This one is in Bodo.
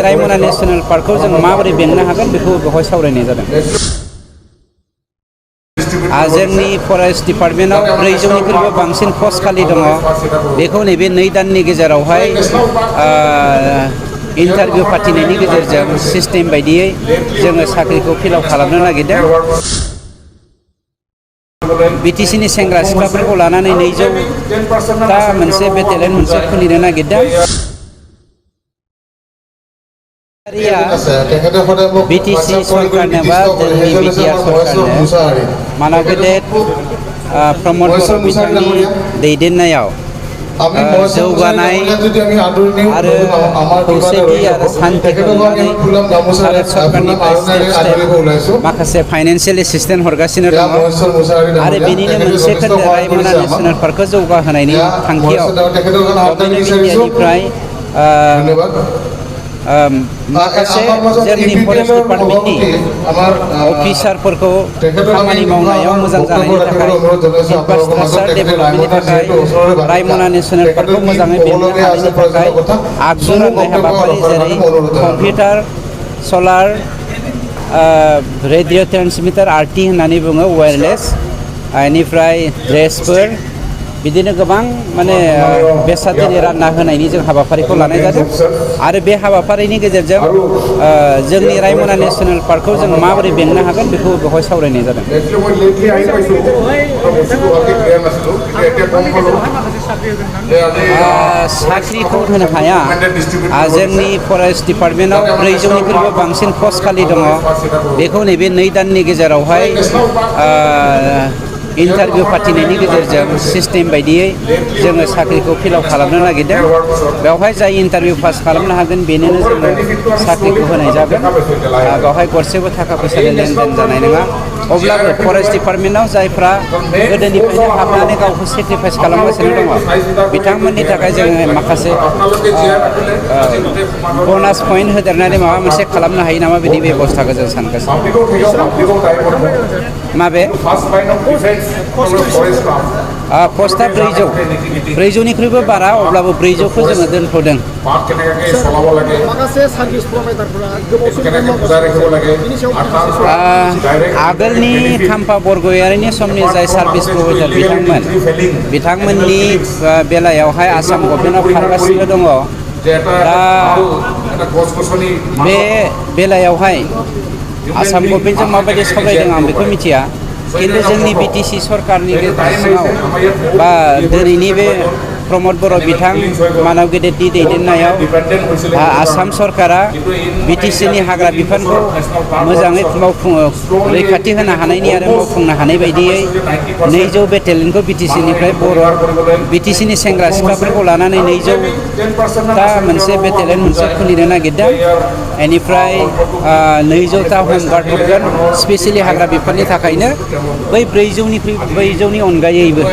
रायमना नेशनेल पार्कखौ जों माबोरै बेंनो हागोन बेखौ बेवहाय सावरायनाय जादों। जोंनि फरेस्ट डिपार्टमेन्टआव 400निख्रुइबो बांसिन पस्ट खालि दङ। बेखौ नैबे 2 दाननि गेजेरावहाय इन्टारभिउ फाथिनायनि गेजेरजों सिस्टेम बायदियै जोङो साख्रिखौ फिलआप खालामनो नागिरदों। बिटिसिनि सेंग्रा सिख्लाफोरखौ लानानै 200टा मोनसे बेटेलियन मोनसे खुलिनो नागिरदों। बिटिसि सरकारनो बा जोंनि बिटिआर सरकारनो मानव गेदेर प्रमद बर' बिथांनि दैदेननायाव जौगानाय आरो खौसेथि आरो सान्थिखौ नुनानै भारत सरकारनिफ्राय स्टेप माखासे फाइनान्सियेल एसिस्टेन्स हरगासिनो दङ आरो बेनिनो मोनसे खोन्दो रायमना नेशनेल पार्कखौ जौगाहोनायनि थांखियाव गभर्नमेन्ट अफ इन्डियानिफ्राय माखासे जोंनि फरेस्ट डिपार्टमेन्टनि अफिसारफोरखौ खामानि मावनायाव मोजां जानायनि थाखाय इनफ्रास्ट्राक्चार डेभेलपमेन्टनि थाखाय रायमना नेशनेल पार्कखौ मोजाङै बेंनो हानायनि थाखाय आगजु राननाय हाबाफारि जेरै कम्पिउटार सलार रेडिअ ट्रेन्समिटार आरटी होननानै बुङो वायरलेस बेनिफ्राय ड्रेसफोर बिदिनो गोबां माने बेसादनि रानना होनायनि जों हाबाफारिखौ लानाय जादों आरो बे हाबाफारिनि गेजेरजों जोंनि रायमना नेशनेल पार्कखौ जों माबोरै बेंनो हागोन बेखौ बेवहाय सावरायनाय जादों। साख्रिखौ होनो हाया। जोंनि फरेस्ट डिपार्टमेन्टआव 400निख्रुइबो बांसिन पस्ट खालि दङ। बेखौ नैबे 2 दाननि गेजेरावहाय इन्टारभिउ फाथिनायनि गेजेरजों सिस्टेम बायदियै जोङो साख्रिखौ फिलआप खालामनो नागिरदों। बेवहाय जाय इन्टारभिउ पास खालामनो हागोन बेनो जोङो साख्रिखौ होनाय जागोन। बेवहाय गरसेबो थाखा फैसानि लेनदेन जानाय नङा। अब्लाबो फरेस्ट डिपार्टमेन्टआव जायफ्रा गोदोनिफ्रायनो हाबनानै गावखौ सेक्रिफाइस खालामगासिनो दङ बिथांमोननि थाखाय जोङो माखासे ब'नास पइन्ट होदेरनानै माबा मोनसे खालामनो हायो नामा बिदि बेबस्थाखौ जों सानगासिनो। माबे पस्टआ 400निख्रुइबो बारा अब्लाबो 400खौ जोङो दोनथ'दों। आगोलनि खाम्फा बरगयारिनि समनि जाय सार्भिस प्रभाइडार बिथांमोननि बेलायावहाय आसाम गभर्नमेन्टआव खारगासिनो दङ। दा बे बेलायावहाय आसाम गभर्नमेन्टजों माबायदि सावरायदों आं बेखौ मिथिया, खिन्थु जोंनि बिटिसि सरकारनि सिङाव बा दिनैनि बे प्रमद बर' बिथां मानव गेदेरनि दैदेननायाव आसाम सरकारा बिटिसिनि हाग्रा बिफानखौ मोजाङै रैखाथि होनो हानायनि आरो मावफुंनो हानाय बायदियै 200 बेटेलियनखौ बिटिसिनिफ्राय बिटिसिनि सेंग्रा सिख्लाफोरखौ लानानै 200टा मोनसे बेटेलियन मोनसे खुलिनो नागिरदों। बेनिफ्राय 200टा हमगार्ड हरगोन स्पेसियेलि हाग्रा बिफाननि थाखायनो बै 400नि अनगायैबो।